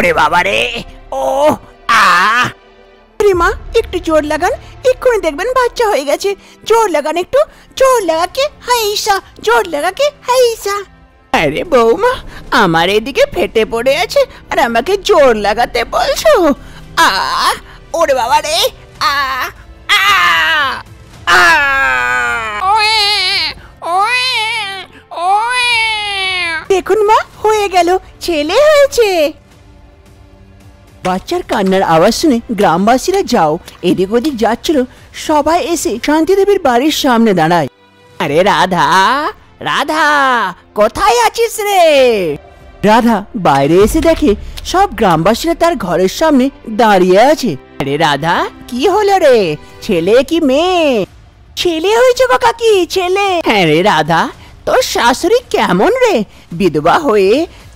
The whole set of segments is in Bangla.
ওরে বাবা রে, ও আ মা একটু জোর লাগান, এক্ষুনি দেখবেন বাচ্চা হয়ে গেছে। জোর লাগান, একটু জোর লাগাকে হাইসা, জোর লাগাকে হাইসা। আরে বৌমা, আমার এদিকে ফেটে পড়ে আছে আর আমাকে জোর লাগাতে বলছো? আ ওরে বাবা রে, আ আ আ দেখুন মা, হয়ে গেল, ছেলে হয়েছে। বাচ্চার কান্নার আওয়াজ শুনে গ্রামবাসীরা যাও এদিক ওদিক যাচ্ছিল, সবাই এসে শান্তি দেবীর বাড়ির সামনে দাঁড়ায়। আরে রাধা, রাধা কোথায় আছিস রে? রাধা বাইরে এসে দেখে সব গ্রামবাসীরা তার ঘরের সামনে দাঁড়িয়ে আছে। আরে রাধা, কি হলো রে? ছেলে কি মেয়ে? ছেলে হয়েছে গো কাকি, ছেলে। হ্যাঁ রে রাধা, তোর শাশুড়ি কেমন রে? বিধবা হয়ে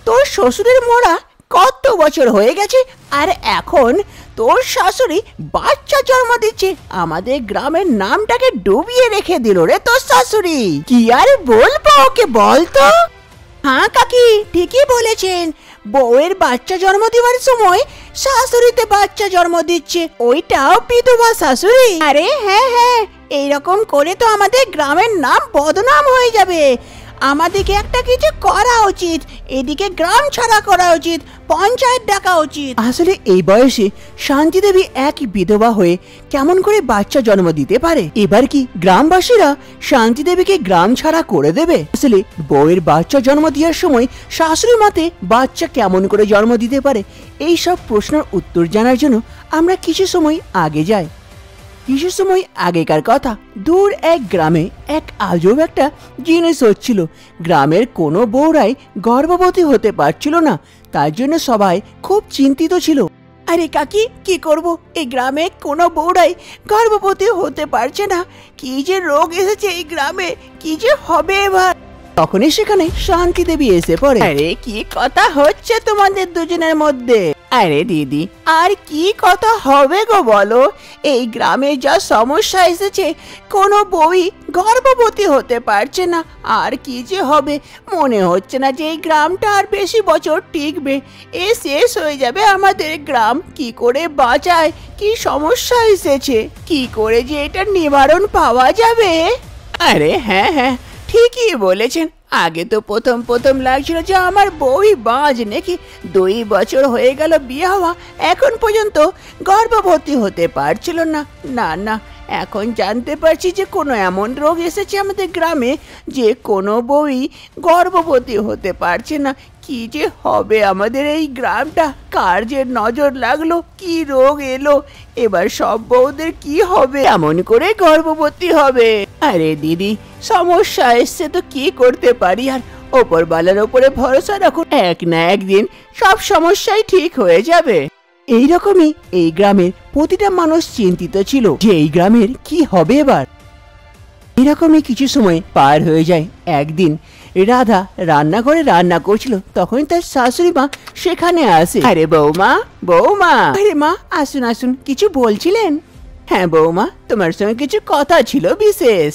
তোর শ্বশুরের মরা কত বছর হয়ে গেছে, আর এখন তোর শাশুড়ি বাচ্চা জন্ম দিচ্ছে। আমাদের গ্রামের নামটাকে ডুবিয়ে রেখে দিল রে তোর শাশুড়ি। কি আর বলবো ওকে, বলতো? হ্যাঁ কাকি, ঠিকই বলেছেন। বউয়ের বাচ্চা জন্ম দেওয়ার সময় শাশুড়িতে বাচ্চা জন্ম দিচ্ছে, ওইটাও বিধবা শাশুড়ি। আরে হ্যাঁ হ্যাঁ, এইরকম করে তো আমাদের গ্রামের নাম বদনাম হয়ে যাবে। আমাদেরকে একটা কিছু করা উচিত, এদিকে গ্রাম ছাড়া করা উচিত, পঞ্চায়েত ডাকা উচিত। আসলে এই বয়সে শান্তি দেবী এক বিধবা হয়ে কেমন করে বাচ্চা জন্ম দিতে পারে? এবার কি গ্রামবাসীরা শান্তি দেবীকে গ্রাম ছাড়া করে দেবে? আসলে বউয়ের বাচ্চা জন্ম দেওয়ার সময় শাশুড়ি মাতে বাচ্চা কেমন করে জন্ম দিতে পারে? এই সব প্রশ্নের উত্তর জানার জন্য আমরা কিছু সময় আগে যাই। কিছু সময় আগেকার কথা, দূর এক গ্রামে এক আজব একটা জিনিস হচ্ছিল। গ্রামের কোনো বউরাই গর্ভবতী হতে পারছিল না, তার জন্য সবাই খুব চিন্তিত ছিল। আরে কাকি, কি করব? এই গ্রামে কোনো বউরাই গর্ভবতী হতে পারছে না। কি যে রোগ এসেছে এই গ্রামে, কি যে হবে এবার? তখনই সেখানে শান্তি দেবী এসে পড়ে। আরে কি কথা হচ্ছে তোমাদের দুজনের মধ্যে? আরে দিদি, আর কি কথা হবে গো বলো? এই গ্রামে যা সমস্যা এসেছে, কোনো বউই গর্ভবতী হতে পারছে না। আর কি যে হবে, মনে হচ্ছে না যে এই গ্রামটা আর বেশি বছর টিকবে। এ শেষ হয়ে যাবে আমাদের গ্রাম। কি করে বাঁচায়? কি সমস্যা এসেছে, কি করে যে এটা নিবারণ পাওয়া যাবে? আরে হ্যাঁ হ্যাঁ, ঠিকই বলেছেন। আগে তো প্রথম লাগছিল যে আমার বউই বাজ নাকি। 2 বছর হয়ে গেল বিয়ে হওয়া, এখন পর্যন্ত গর্ভবতী হতে পারছিল না। না না, এখন জানতে পারছি যে কোনো এমন রোগ এসেছে আমাদের গ্রামে যে কোনো বউই গর্ভবতী হতে পারছে না। কি যে হবে আমাদের এই গ্রামটা? কার যে নজর লাগলো, কি রোগ এলো? এবার সব বউদের কি হবে? এমন করে গর্ভবতী হবে? আরে দিদি, সমস্যা এসছে তো কি করতে পারি আর? ওপরওয়ালার ওপরে ভরসা রাখুন, এক না একদিন সব সমস্যাই ঠিক হয়ে যাবে। এইরকমই এই গ্রামের প্রতিটা মানুষ চিন্তিত ছিল যে এই গ্রামের কি হবে এবার। এরকমই কিছু সময় পার হয়ে যায়। একদিন রাধা রান্নাঘরে রান্না করছিল, তখন তার শাশুড়ি মা সেখানে আসে। আরে বৌমা, বৌমা। আরে মা, আসুন আসুন, কিছু বলছিলেন? হ্যাঁ বৌমা, তোমার সঙ্গে কিছু কথা ছিল বিশেষ।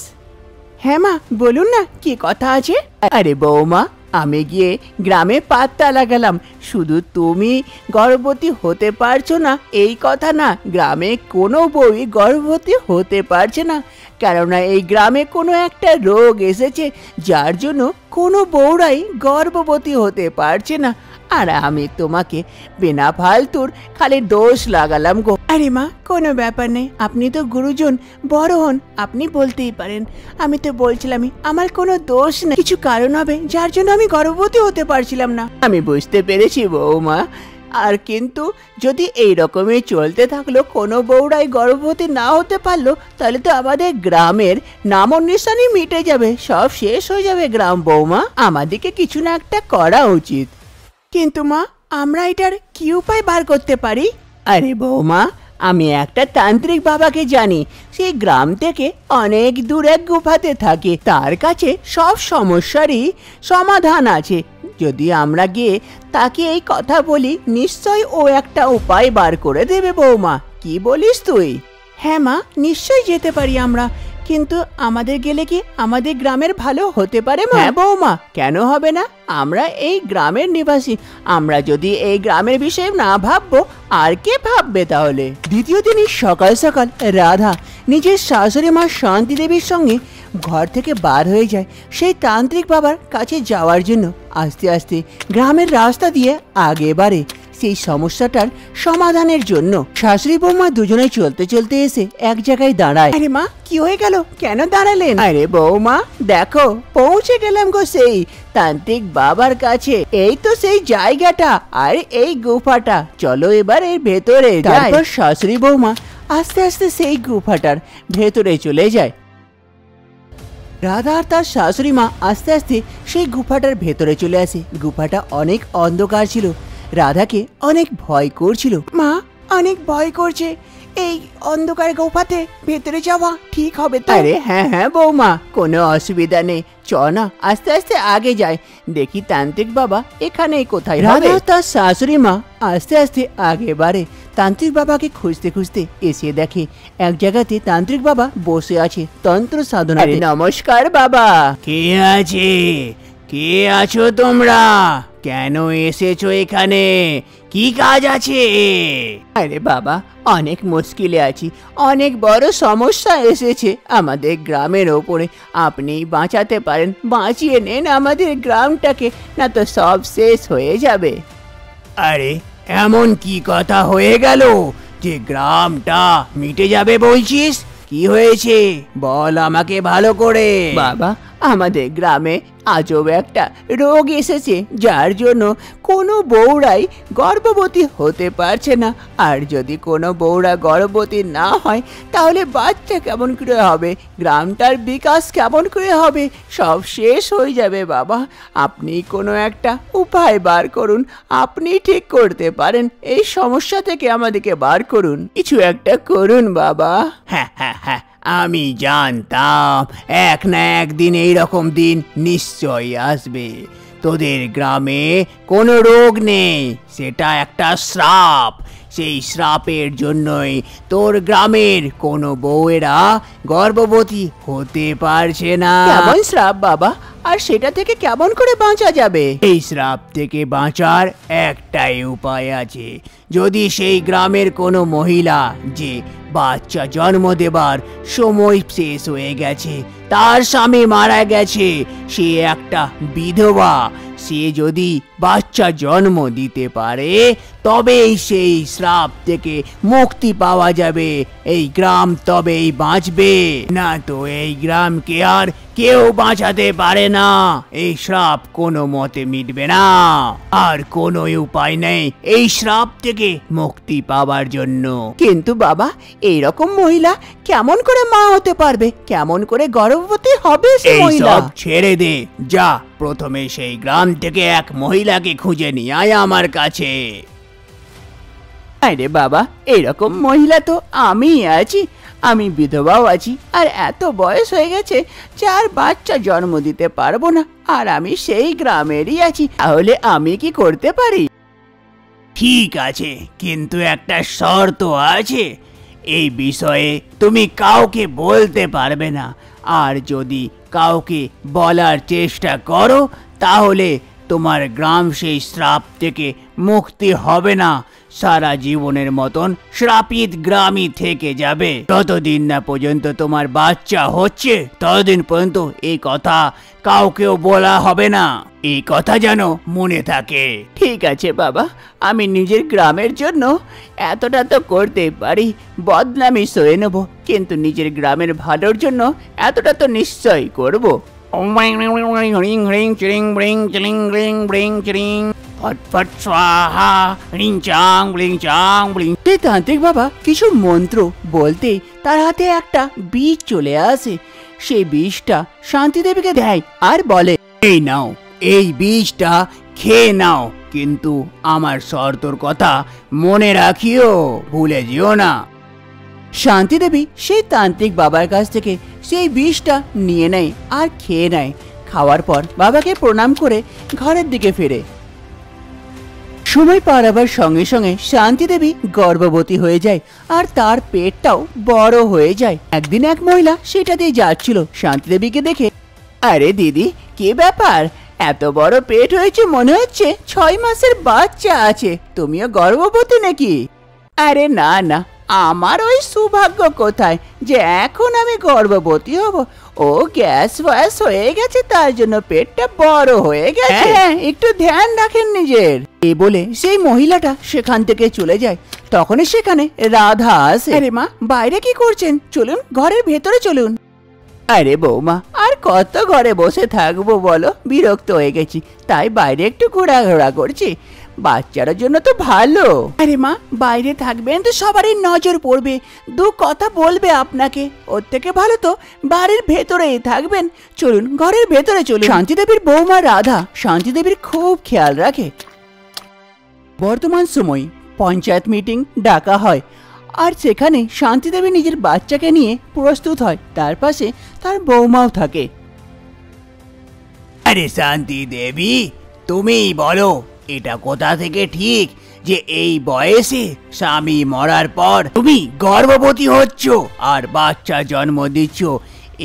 হ্যাঁ মা, বলুন না, কি কথা আছে? আরে বৌমা, আমি গিয়ে গ্রামে পাত্তা লাগালাম, শুধু তুমি গর্ভবতী হতে পারছো না এই কথা না, গ্রামে কোনো বউই গর্ভবতী হতে পারছে না। কেননা এই গ্রামে কোনো একটা রোগ এসেছে যার জন্য কোনো বউরাই গর্ভবতী হতে পারছে না। আর আমি তোমাকে বিনা ফালতুর খালি দোষ লাগালাম গো। আরে মা, কোনো ব্যাপার নেই, আপনি তো গুরুজন, বড় হন, আপনি বলতেই পারেন। আমি তো বলছিলামই আমার কোনো দোষ নেই, কিছু কারণ হবে যার জন্য আমি গর্ভবতী হতে পারছিলাম না। আমি বুঝতে পেরেছি বৌমা, আর কিন্তু যদি এই রকমই চলতে থাকলো, কোনো বউরাই গর্ভবতী না হতে পারলো, তাহলে তো আমাদের গ্রামের নাম নিশানি মিটে যাবে, সব শেষ হয়ে যাবে গ্রাম। বৌমা, আমাদেরকে কিছু না একটা করা উচিত। কিন্তু মা, আমরা এটার কি উপায় বার করতে পারি? আরে বৌমা, আমি একটা তান্ত্রিক বাবাকে জানি, সেই গ্রাম থেকে অনেক দূর এক গুফাতে থাকে, তার কাছে সব সমস্যারই সমাধান আছে। যদি আমরা গিয়ে তাকে এই কথা বলি, নিশ্চয় ও একটা উপায় বার করে দেবে বৌমা। কি বলিস তুই? হ্যাঁ মা, নিশ্চয়ই যেতে পারি আমরা, কিন্তু আমাদের গেলে কি আমাদের গ্রামের ভালো হতে পারে মা? হ্যাঁ বৌমা, কেন হবে না? আমরা এই গ্রামের নিবাসী, আমরা যদি এই গ্রামের বিষয়ে না ভাববো আর কে ভাববে তাহলে? দ্বিতীয় দিনই সকাল সকাল রাধা নিজের শাশুড়ি মা শান্তি দেবীর সঙ্গে ঘর থেকে বার হয়ে যায় সেই তান্ত্রিক বাবার কাছে যাওয়ার জন্য। আস্তে আস্তে গ্রামের রাস্তা দিয়ে আগে বাড়ে সেই সমস্যাটার সমাধানের জন্য। শাশুড়ি বৌমা দুজনে চলতে চলতে এসে এক জায়গায় দাঁড়ায়। আরে মা, কি হয়ে গেল? কেন দাঁড়ালেন? আরে বৌমা দেখো, পৌঁছে গেলাম গো সেই তান্ত্রিক বাবার কাছে। এই তো সেই জায়গাটা আর এই গুফাটা, চলো এবার এর ভেতরে যাই। তারপর শাশুড়ি বৌমা আস্তে আস্তে সেই গুফাটার ভেতরে চলে যায়। রাধা আর তার শাশুড়ি মা আস্তে আস্তে সেই গুফাটার ভেতরে চলে আসে। গুফাটা অনেক অন্ধকার ছিল, রাধাকে অনেক ভয় করছিল। মা, অনেক ভয় করছে, এই অন্ধকার গুফাতে ভেতরে যাওয়া ঠিক হবে তো? আরে হ্যাঁ হ্যাঁ বৌমা, কোনো অসুবিধা নেই, চ না আস্তে আস্তে আগে যাই, দেখি তান্ত্রিক বাবা এখানেই কোথায় হবে। রাধা তার শাশুড়ি মা আস্তে আস্তে আগে বাড়ে। তান্ত্রিক বাবাকে খুঁজতে খুঁজতে এসে দেখে এক জায়গাতে তান্ত্রিক বাবা বসে আছে তন্ত্র সাধনা। নমস্কার বাবা। কে আছে? কে আছো তোমরা? কেন এসেছো এখানে? কি কাজ আছে? আরে বাবা, অনেক মুশকিলে আছি, অনেক বড় সমস্যা এসেছে আমাদের গ্রামের ওপরে, আপনি বাঁচাতে পারেন, বাঁচিয়ে নেন আমাদের গ্রামটাকে, না তো সব শেষ হয়ে যাবে। আরে এমন কি কথা হয়ে গেল যে গ্রামটা মিটে যাবে বলছিস? কি হয়েছে বল আমাকে ভালো করে। বাবা, আমাদের গ্রামে আজব একটা রোগ এসেছে, যার জন্য কোনো বউরাই গর্ভবতী হতে পারছে না। আর যদি কোনো বউরা গর্ভবতী না হয় তাহলে বাচ্চা কেমন করে হবে, গ্রামটার বিকাশ কেমন করে হবে, সব শেষ হয়ে যাবে। বাবা, আপনি কোনো একটা উপায় বার করুন, আপনি ঠিক করতে পারেন, এই সমস্যা থেকে আমাদেরকে বার করুন, কিছু একটা করুন বাবা। হ্যাঁ হ্যাঁ হ্যাঁ, আমি জানতাম এক না একদিন এইরকম দিন নিশ্চয়ই আসবে। তোদের গ্রামে কোনো রোগ নেই, সেটা একটা শ্রাপ। সেই শ্রাপের জন্যই তোর গ্রামের কোনো বউয়েরা গর্ভবতী হতে পারছে না। কেমন শ্রাপ বাবা? আর সেটা থেকে কেমন করে বাঁচা যাবে? এই শ্রাপ থেকে বাঁচার একটাই উপায় আছে। যদি সেই গ্রামের কোনো মহিলা যে বাচ্চা জন্ম দেবার সময় শেষ হয়ে গেছে, তার স্বামী মারা গেছে, সে একটা বিধবা, সে যদি বাচ্চা জন্ম দিতে পারে তবেই সেই শ্রাপ থেকে মুক্তি পাওয়া যাবে, এই গ্রাম তবেই বাঁচবে, না তো এই গ্রামকে আর কেউ বাঁচাতে পারে না। এই শ্রাপ কোনো মতে মিটবে না, আর কোনো উপায় নেই এই শ্রাপ থেকে মুক্তি পাওয়ার জন্য। কিন্তু বাবা, এইরকম মহিলা কেমন করে মা হতে পারবে, কেমন করে গর্ভবতী হবে সে মহিলা? সব ছেড়ে দে, যা প্রথমে সেই গ্রাম থেকে এক মহিলাকে খুঁজে নিয়ে আয় আমার কাছে। আরে বাবা, এইরকম মহিলা তো আমি আছি, আমি বিধবাও আছি, আর এত বয়স হয়ে গেছে যে আর বাচ্চা জন্ম দিতে পারবো না, আর আমি সেই গ্রামেরই আছি, তাহলে আমি কি করতে পারি? ঠিক আছে, কিন্তু একটা শর্ত আছে, এই বিষয়ে তুমি কাউকে বলতে পারবে না, আর যদি কাউকে বলার চেষ্টা করো তাহলে তোমার গ্রাম সেই শ্রাপ থেকে মুক্তি হবে না, সারা জীবনের মতন শ্রাপিত গ্রামই থেকে যাবে। ততদিন না পর্যন্ত তোমার বাচ্চা হচ্ছে ততদিন পর্যন্ত এই কথা কাউকেও বলা হবে না, এই কথা যেন মনে থাকে। ঠিক আছে বাবা, আমি নিজের গ্রামের জন্য এতটা তো করতে পারি, বদনামি সয়ে নেব, কিন্তু নিজের গ্রামের ভালোর জন্য এতটা তো নিশ্চয়ই করব। তান্ত্রিক বাবা কিছু মন্ত্র বলতে তার হাতে একটা বীজ চলে আসে। সেই বীজটা শান্তি দেবীকে দেয় আর বলে, এই নাও, এই বীজটা খেয়ে নাও, কিন্তু আমার শর্তর কথা মনে রাখিও, ভুলে যেও না। শান্তি দেবী সেই তান্ত্রিক বাবার কাছ থেকে সেই বীজটা নিয়ে নেয় আর খেয়ে নেয়। খাওয়ার পর বাবাকে প্রণাম করে ঘরের দিকে ফিরে। সময় পারাবার সঙ্গে সঙ্গে শান্তি দেবী গর্ভবতী হয়ে যায় আর তার পেটটাও বড় হয়ে যায়। একদিন এক মহিলা সেটা দিয়ে যাচ্ছিল, শান্তি দেবীকে দেখে, আরে দিদি, কি ব্যাপার? এত বড় পেট হয়েছে, মনে হচ্ছে 6 মাসের বাচ্চা আছে। তুমিও গর্ভবতী নাকি? আরে না না, আমার ওই সৌভাগ্য কোথায় যে এখন আমি গর্ভবতী হব। ও গ্যাস ফ্যাস হয়ে গেছে, তার জন্য পেটটা বড় হয়ে গেছে। হ্যাঁ, একটু ধ্যান রাখেন নিজের। এই বলে সেই মহিলাটা সেখান থেকে চলে যায়। তখনই সেখানে রাধা আসে। আরে মা, বাইরে কি করছেন? চলুন ঘরের ভেতরে চলুন। আরে বৌমা, আর কত ঘরে বসে থাকবো বলো, বিরক্ত হয়ে গেছি, তাই বাইরে একটু ঘোরাঘোরা করছি। বাচ্চার জন্য তো ভালো। আরে মা, বাইরে থাকবেন তো সবারই নজর পড়বে, দু কথা বলবে আপনাকে। ওর থেকে ভালো তো বাড়ির ভেতরেই থাকবেন। চলুন ঘরের ভেতরে চলুন। শান্তি দেবীর বৌমা রাধা শান্তি দেবীর খুব খেয়াল রাখে। বর্তমান সময় পঞ্চায়েত মিটিং ডাকা হয় আর সেখানে শান্তি দেবী নিজের বাচ্চাকে নিয়ে প্রস্তুত হয়। তার পাশে তার বৌমাও থাকে। আরে শান্তি দেবী, তুমিই বলো, এটা কোথা থেকে ঠিক যে এই বয়সে স্বামী মরার পর তুমি গর্ভবতী হচ্ছ আর বাচ্চা জন্ম দিচ্ছ?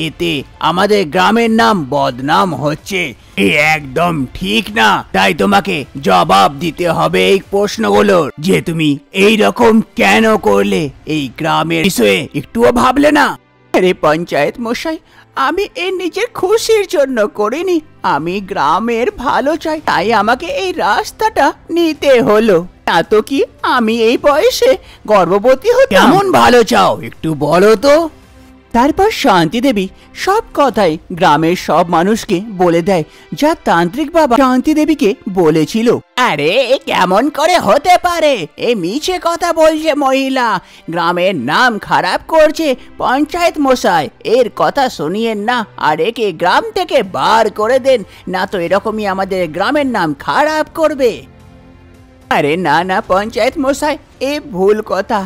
এতে আমাদের গ্রামের নাম বদনাম হচ্ছে। এ একদম ঠিক না। তাই তোমাকে জবাব দিতে হবে এই প্রশ্নগুলোর, যে তুমি এই রকম কেন করলে? এই গ্রামের বিষয়ে একটুও ভাবলে না? আরে পঞ্চায়েত মশাই, আমি এই নিজের খুশির জন্য করিনি, আমি গ্রামের ভালো চাই, তাই আমাকে এই রাস্তাটা নিতে হলো। তা তো কি আমি এই বয়সে গর্ভবতী হতাম? কেমন ভালো চাও একটু বলো তো। তারপর শান্তি দেবী সব কথাই গ্রামের সব মানুষকে বলে দেয়, যা তান্ত্রিক বাবা শান্তি দেবীকে বলেছিল। আরে কেমন করে হতে পারে? এই মিছে কথা বলছে মহিলা, গ্রামের নাম খারাপ করছে। পঞ্চায়েত মশাই, এর কথা শুনিয়েন না আর একে গ্রাম থেকে বার করে দেন, না তো এরকমই আমাদের গ্রামের নাম খারাপ করবে। আরে না না পঞ্চায়েত মশাই, এ ভুল কথা।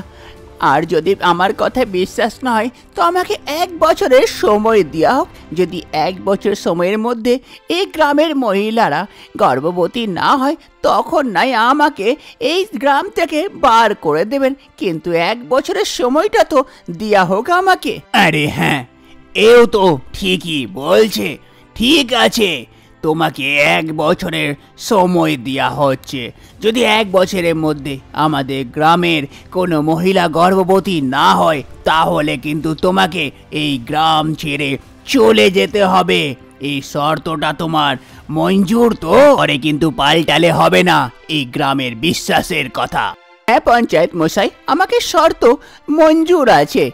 আর যদি আমার কথায় বিশ্বাস না হয় তো আমাকে 1 বছরের সময় দেওয়া হোক। যদি 1 বছর সময়ের মধ্যে এই গ্রামের মহিলারা গর্ভবতী না হয় তখন নাই আমাকে এই গ্রাম থেকে বার করে দেবেন, কিন্তু 1 বছরের সময়টা তো দেওয়া হোক আমাকে। আরে হ্যাঁ, এও তো ঠিকই বলছে। ঠিক আছে, তোমাকে 1 বছরের সময় দেওয়া হচ্ছে। যদি 1 বছরের মধ্যে আমাদের গ্রামের কোনো মহিলা গর্ভবতী না হয় তাহলে কিন্তু তোমাকে এই গ্রাম ছেড়ে চলে যেতে হবে। এই শর্তটা তোমার মঞ্জুর তো? পরে কিন্তু পাল্টালে হবে না এই গ্রামের বিশ্বাসের কথা। হ্যাঁ পঞ্চায়েত মশাই, আমাকে শর্ত মঞ্জুর আছে।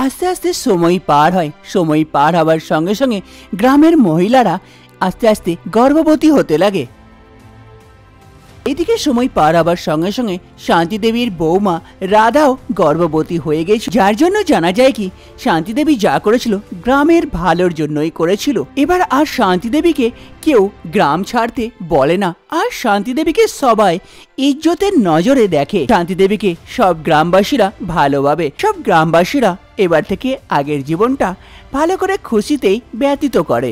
আস্তে আস্তে সময় পার হয়। সময় পার হওয়ার সঙ্গে সঙ্গে গ্রামের মহিলারা আস্তে আস্তে গর্ভবতী হতে লাগে। এদিকে সময় পার হবার সঙ্গে সঙ্গে শান্তি দেবীর বৌমা রাধাও গর্ভবতী হয়ে গেছে, যার জন্য জানা যায় কি শান্তি দেবী যা করেছিল গ্রামের ভালোর জন্যই করেছিল। এবার আর শান্তি দেবীকে কেউ গ্রাম ছাড়তে বলে না, আর শান্তি দেবীকে সবাই ইজ্জতের নজরে দেখে। শান্তি দেবীকে সব গ্রামবাসীরা ভালোভাবে। সব গ্রামবাসীরা এবার থেকে আগের জীবনটা ভালো করে খুশিতেই ব্যতীত করে।